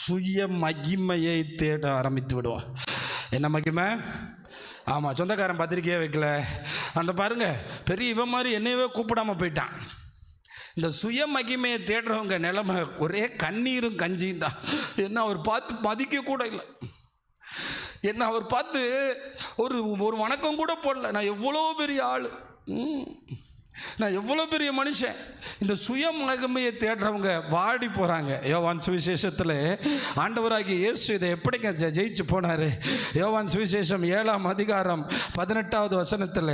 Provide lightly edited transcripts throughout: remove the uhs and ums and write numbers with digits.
சுய மகிமையை தேட ஆரம்பித்து விடுவோம். என்ன மகிமை? ஆமாம், சொந்தக்காரன் பத்திரிக்கையே வைக்கல, அந்த பாருங்க பெரிய இவன் மாதிரி என்னையவே கூப்பிடாம போயிட்டான். இந்த சுய மகிமையை தேடுறவங்க நிலைமை ஒரே கண்ணீரும் கஞ்சியும் தான். என்ன அவர் பார்த்து மதிக்க கூட இல்லை, என்ன அவர் பார்த்து ஒரு ஒரு வணக்கம் கூட போடல. நான் எவ்வளோ பெரிய ஆள், நான் எவ்வளோ பெரிய மனுஷன். இந்த சுய மகிமையை தேடுறவங்க வாடி போகிறாங்க. யோவான் சுவிசேஷத்தில் ஆண்டவராகிய இயேசு இதை எப்படிங்க ஜெயிச்சு போனார்? யோவான் சுவிசேஷம் 7ஆம் அதிகாரம் 18வது வசனத்தில்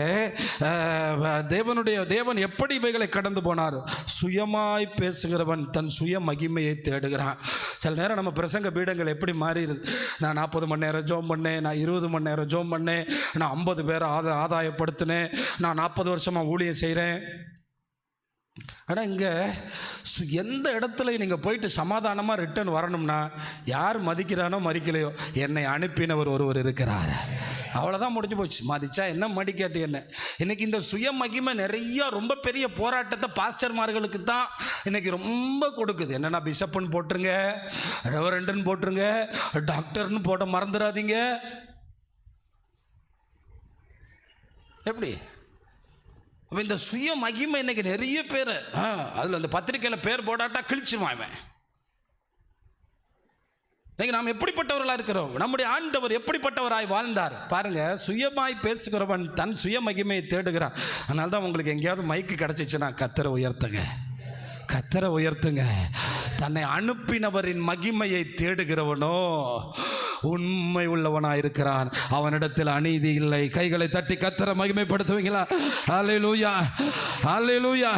தேவன் எப்படி இவைகளை கடந்து போனார்? சுயமாய் பேசுகிறவன் தன் சுய மகிமையை தேடுகிறான். சில நேரம் நம்ம பிரசங்க பீடங்கள் எப்படி மாறிடுது? நான் 40 மணி நேரம் ஜோம் பண்ணேன், நான் 20 மணி நேரம் ஜோம் பண்ணேன், நான் 50 பேரை ஆதாயப்படுத்தினேன், நான் 40 வருஷமாக ஊழியம் செய்கிறேன். ஆனால் இங்கே எந்த இடத்துல நீங்கள் போயிட்டு சமாதானமாக ரிட்டர்ன் வரணும்னா, யார் மதிக்கிறானோ மதிக்கலையோ, என்னை அனுப்பினவர் ஒருவர் இருக்கிறார், அவ்வளோதான், முடிஞ்சு போச்சு. மதிச்சா என்ன, மடிக்காட்டி என்ன. இன்றைக்கி இந்த சுய மகிமை நிறையா ரொம்ப பெரிய போராட்டத்தை பாஸ்டர்மார்களுக்கு தான் இன்றைக்கி ரொம்ப கொடுக்குது. என்னென்னா பிஷப்புன்னு போட்டுருங்க, ரெவரண்டுன்னு போட்டுருங்க, டாக்டர்னு போட மறந்துடாதீங்க. எப்படி இந்த சுய மகிமை இன்னைக்கு நிறைய பேர் அதில் அந்த பத்திரிக்கையில் பேர் போடாட்டா கிழிச்சுவான். இன்னைக்கு நாம் எப்படிப்பட்டவர்களாக இருக்கிறோம்? நம்முடைய ஆண்டவர் எப்படிப்பட்டவராய் வாழ்ந்தார் பாருங்க. சுயமாய் பேசுகிறவன் தன் சுய மகிமையை தேடுகிறான். அதனால தான் உங்களுக்கு எங்கேயாவது மைக்கு கிடச்சிச்சுன்னா கர்த்தரை உயர்த்துங்க, கர்த்தரை உயர்த்துங்க. தன்னை அனுப்பினவரின் மகிமையை தேடுகிறவனோ உண்மை உள்ளவனாயிருக்கிறான், அவனிடத்தில் அநீதி இல்லை. கைகளை தட்டி கர்த்தரை மகிமைப்படுத்துவீங்களா? அல்லேலூயா, அல்லேலூயா.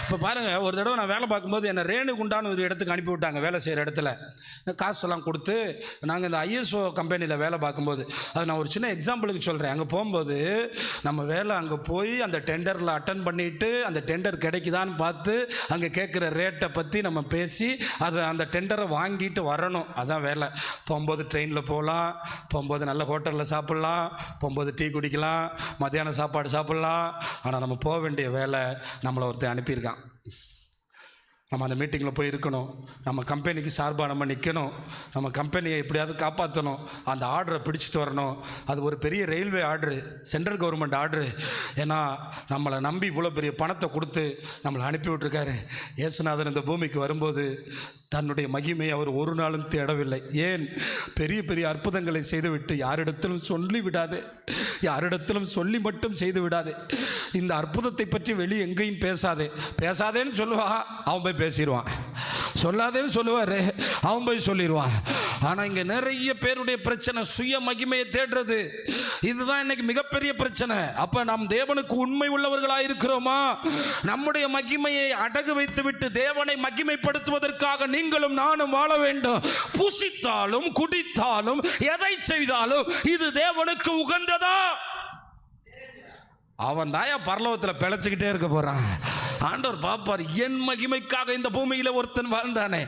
இப்போ பாருங்கள், ஒரு தடவை நான் வேலை பார்க்கும்போது என்னை ரேணுகுண்டான்னு ஒரு இடத்துக்கு அனுப்பி விட்டாங்க. வேலை செய்கிற இடத்துல காசெல்லாம் கொடுத்து நாங்கள் இந்த ISO கம்பெனியில் வேலை பார்க்கும்போது, அது நான் ஒரு சின்ன எக்ஸாம்பிளுக்கு சொல்கிறேன். அங்கே போகும்போது நம்ம வேலை அங்கே போய் அந்த டெண்டரில் அட்டன் பண்ணிவிட்டு அந்த டெண்டர் கிடைக்குதான்னு பார்த்து அங்கே கேட்குற ரேட்டை பற்றி நம்ம பேசி அதை அந்த டெண்டரை வாங்கிட்டு வரணும். அதான் வேலை. போகும்போது ட்ரெயினில் போகலாம், போகும்போது நல்ல ஹோட்டலில் சாப்பிட்லாம், போகும்போது டீ குடிக்கலாம், மத்தியானம் சாப்பாடு சாப்பிட்லாம். ஆனால் நம்ம போக வேண்டிய வேலை நம்மளை ஒருத்தர் அனுப்பியிருக்கான். நம்ம அந்த மீட்டிங்கில் போய் இருக்கணும், நம்ம கம்பெனிக்கு சார்பாக நம்ம நிற்கணும், நம்ம கம்பெனியை எப்படியாவது காப்பாற்றணும், அந்த ஆர்டரை பிடிச்சிட்டு வரணும். அது ஒரு பெரிய railway order, central government order. ஏன்னா நம்மளை நம்பி இவ்வளோ பெரிய பணத்தை கொடுத்து நம்மளை அனுப்பி விட்டுருக்காரு. இயேசுநாதன் இந்த பூமிக்கு வரும்போது தன்னுடைய மகிமையை அவர் ஒரு நாளும் தேடவில்லை. ஏன்? பெரிய பெரிய அற்புதங்களை செய்துவிட்டு யாரிடத்திலும் சொல்லி விடாதே, யாரிடத்திலும் சொல்லி மட்டும் செய்து விடாதே. இந்த அற்புதத்தை பற்றி வெளியே எங்கேயும் பேசாதே. பேசாதேன்னு சொல்லுவா, அவன் போய் பேசிடுவான். சொல்லாதேன்னு சொல்லுவார், அவன் போய் சொல்லிடுவான். ஆனால் இங்கே நிறைய பேருடைய பிரச்சனை சுய மகிமையை தேடுறது. இதுதான் இன்னைக்கு மிகப்பெரிய பிரச்சனை. அப்போ நாம் தேவனுக்கு உண்மை உள்ளவர்களாக இருக்கிறோமா? நம்முடைய மகிமையை அடகு வைத்து விட்டு தேவனை மகிமைப்படுத்துவதற்காக நீங்களும் நானும் வாழ வேண்டும். புசித்தாலும் குடித்தாலும் எதை செய்தாலும் இது தேவனுக்கு உகந்ததா? அவன் தாயா பரலோகத்தில் பிழைச்சிக்கிட்டே இருக்க போகிறான். ஆண்டவர் பாப்பார், என் மகிமைக்காக இந்த பூமியில் ஒருத்தன் வாழ்ந்தானே,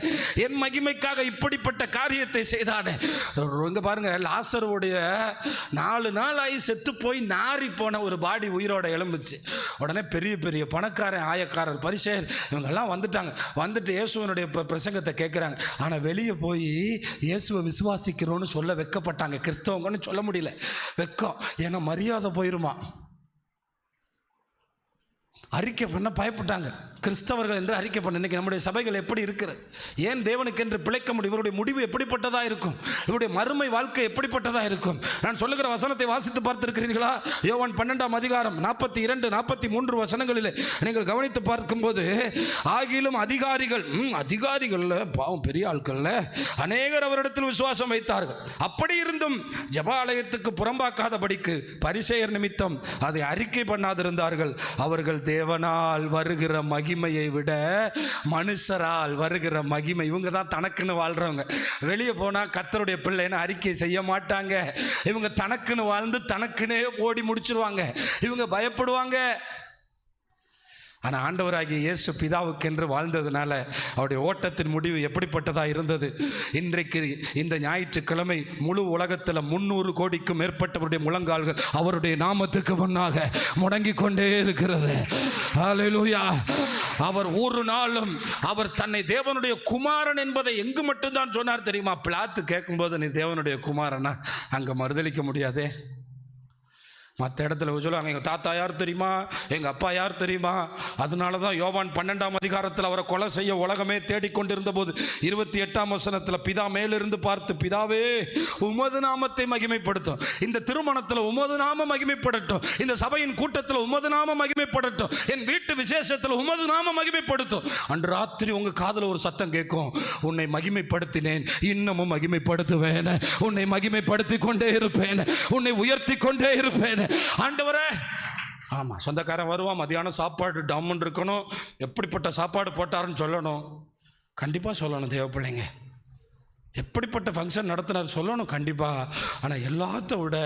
என் மகிமைக்காக இப்படிப்பட்ட காரியத்தை செய்தானே. இங்கே பாருங்க, லாசருடைய 4 நாள் ஆகி செத்து போய் நாரி போன ஒரு பாடி உயிரோட எழும்புச்சு. உடனே பெரிய பெரிய பணக்காரன், ஆயக்காரர், பரிசேயர் இவங்கெல்லாம் வந்துட்டாங்க. வந்துட்டு இயேசுவனுடைய பிரசங்கத்தை கேட்குறாங்க. ஆனால் வெளியே போய் இயேசுவை விசுவாசிக்கிறோன்னு சொல்ல வெக்கப்பட்டாங்க. கிறிஸ்தவங்கன்னு சொல்ல முடியல, வெக்கம். ஏன்னா மரியாதை போயிருமா. அறிக்கை பண்ண பயப்பட்டாங்க. கிறிஸ்தவர்கள் என்று அறிக்கை பண்ண. இன்றைக்கி நம்முடைய சபைகள் எப்படி இருக்கிறது? ஏன் தேவனுக்கு என்று பிழைக்க முடியும்? இவருடைய முடிவு எப்படிப்பட்டதாக இருக்கும்? இவருடைய மறுமை வாழ்க்கை எப்படிப்பட்டதாக இருக்கும்? நான் சொல்லுகிற வசனத்தை வாசித்து பார்த்திருக்கிறீர்களா? யோவான் 12ஆம் அதிகாரம் 42, 43 வசனங்களில் நீங்கள் கவனித்து பார்க்கும்போது, ஆகிலும் அதிகாரிகள் பாவம் பெரிய ஆட்கள்ல அநேகர் அவரிடத்தில் விசுவாசம் வைத்தார்கள். அப்படி இருந்தும் ஜெபாலயத்துக்கு புறம்பாக்காதபடிக்கு பரிசேயர் நிமித்தம் அதை அறிக்கை பண்ணாதிருந்தார்கள். அவர்கள் தேவனால் வருகிற மகிமையை விட மனுஷரால் வருகிற மகிமை, இவங்க தான் தனக்குன்னு வாழ்றவங்க. வெளியே போனால் கர்த்தருடைய பிள்ளைன்னு அறிக்கை செய்ய மாட்டாங்க. இவங்க தனக்குன்னு வாழ்ந்து தனக்குன்னே ஓடி முடிச்சிருவாங்க. இவங்க பயப்படுவாங்க. ஆனால் ஆண்டவராகிய இயேசு பிதாவுக்கென்று வாழ்ந்ததுனால அவருடைய ஓட்டத்தின் முடிவு எப்படிப்பட்டதாக இருந்தது. இன்றைக்கு இந்த ஞாயிற்றுக்கிழமை முழு உலகத்தில் 300 கோடிக்கும் மேற்பட்டவருடைய முழங்கால்கள் அவருடைய நாமத்துக்கு முன்னாக முடங்கி கொண்டே இருக்கிறது. ஹல்லேலூயா. அவர் ஒரு நாளும் அவர் தன்னை தேவனுடைய குமாரன் என்பதை எங்கு மட்டும்தான் சொன்னார் தெரியுமா? பிலாத்து கேட்கும்போது நீ தேவனுடைய குமாரனா, அங்கே மறுதலிக்க முடியாதே. மற்ற இடத்துல சொல்லுவாங்க எங்கள் தாத்தா யார் தெரியுமா, எங்கள் அப்பா யார் தெரியுமா. அதனால தான் யோவான் 12ஆம் அதிகாரத்தில் அவரை கொலை செய்ய உலகமே தேடிக்கொண்டிருந்த போது 28ஆம் வசனத்தில் பிதா மேலிருந்து பார்த்து, பிதாவே உமது நாமத்தை மகிமைப்படுத்தும், இந்த திருமணத்தில் உமது நாம மகிமைப்படட்டும், இந்த சபையின் கூட்டத்தில் உமது நாம மகிமைப்படட்டும், என் வீட்டு விசேஷத்தில் உமது நாம மகிமைப்படுத்தும். அன்று ராத்திரி உங்கள் காதில் ஒரு சத்தம் கேட்கும், உன்னை மகிமைப்படுத்தினேன், இன்னமும் மகிமைப்படுத்துவேன், உன்னை மகிமைப்படுத்தி கொண்டே இருப்பேன், உன்னை உயர்த்தி கொண்டே இருப்பேன். ஆண்டவரே, ஆமாம், சொந்தக்காரன் வருவான், மதியானம் சாப்பாடு டம்முன்னு இருக்கணும், எப்படிப்பட்ட சாப்பாடு போட்டாருன்னு சொல்லணும், கண்டிப்பாக சொல்லணும். தேவ பிள்ளைங்க, எப்படிப்பட்ட ஃபங்க்ஷன் நடத்தினார் சொல்லணும் கண்டிப்பாக. ஆனால் எல்லாத்த விட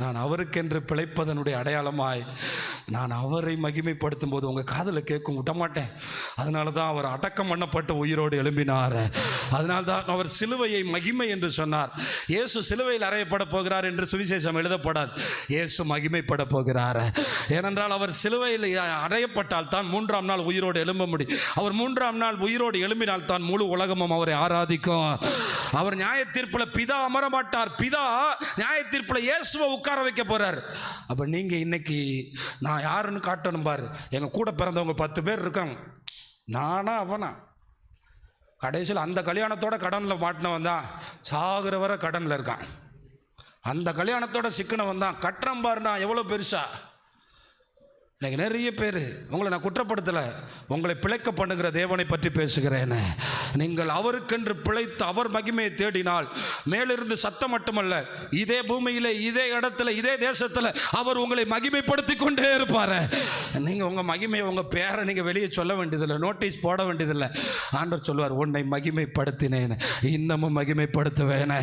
நான் அவருக்கென்று பிழைப்பதனுடைய அடையாளமாய் நான் அவரை மகிமைப்படுத்தும் போது உங்கள் காதில் கேட்கும், விட்டமாட்டேன். அதனால தான் அவர் அடக்கம் பண்ணப்பட்டு உயிரோடு எழும்பினார். அதனால தான் அவர் சிலுவையை மகிமை என்று சொன்னார். இயேசு சிலுவையில் அறையப்பட போகிறார் என்று சுவிசேஷம் எழுதப்படாது, இயேசு மகிமைப்பட போகிறார். ஏனென்றால் அவர் சிலுவையில் அறையப்பட்டால் தான் 3ஆம் நாள் உயிரோடு எழும்ப முடியும். அவர் 3ஆம் நாள் உயிரோடு எழும்பினால் தான் முழு உலகமும் அவரை ஆராதிக்கும். அவர் நியாய தீர்ப்பில் பிதா அமர மாட்டார், பிதா நியாய தீர்ப்பில் இயேசுவை உட்கார வைக்க போறார். அப்ப நீங்க இன்னைக்கு நான் யாருன்னு காட்டணும் பாரு. எங்க கூட பிறந்தவங்க 10 பேர் இருக்காங்க, நானா அவனா? கடைசியில் அந்த கல்யாணத்தோட கடனில் மாட்டினவன் தான் சாகுற வரை கடனில் இருக்கான். அந்த கல்யாணத்தோட சிக்கனவன் தான் கட்டுறன் பாருண்ணா எவ்வளோ பெருசா. இன்னைக்கு நிறைய பேர், உங்களை நான் குற்றப்படுத்தலை, உங்களை பிழைக்க பண்ணுகிற தேவனை பற்றி பேசுகிறேன். நீங்கள் அவருக்கென்று பிழைத்து அவர் மகிமையை தேடினால் மேலிருந்து சத்தம் மட்டுமல்ல, இதே பூமியிலே, இதே இடத்துல, இதே தேசத்தில் அவர் உங்களை மகிமைப்படுத்தி கொண்டே இருப்பார். நீங்கள் உங்கள் மகிமையை, உங்கள் பேரை நீங்கள் வெளியே சொல்ல வேண்டியதில்லை, நோட்டீஸ் போட வேண்டியதில்லை. ஆண்டவர் சொல்லுவார், உன்னை மகிமைப்படுத்தினேன், இன்னமும் மகிமைப்படுத்துவேன்.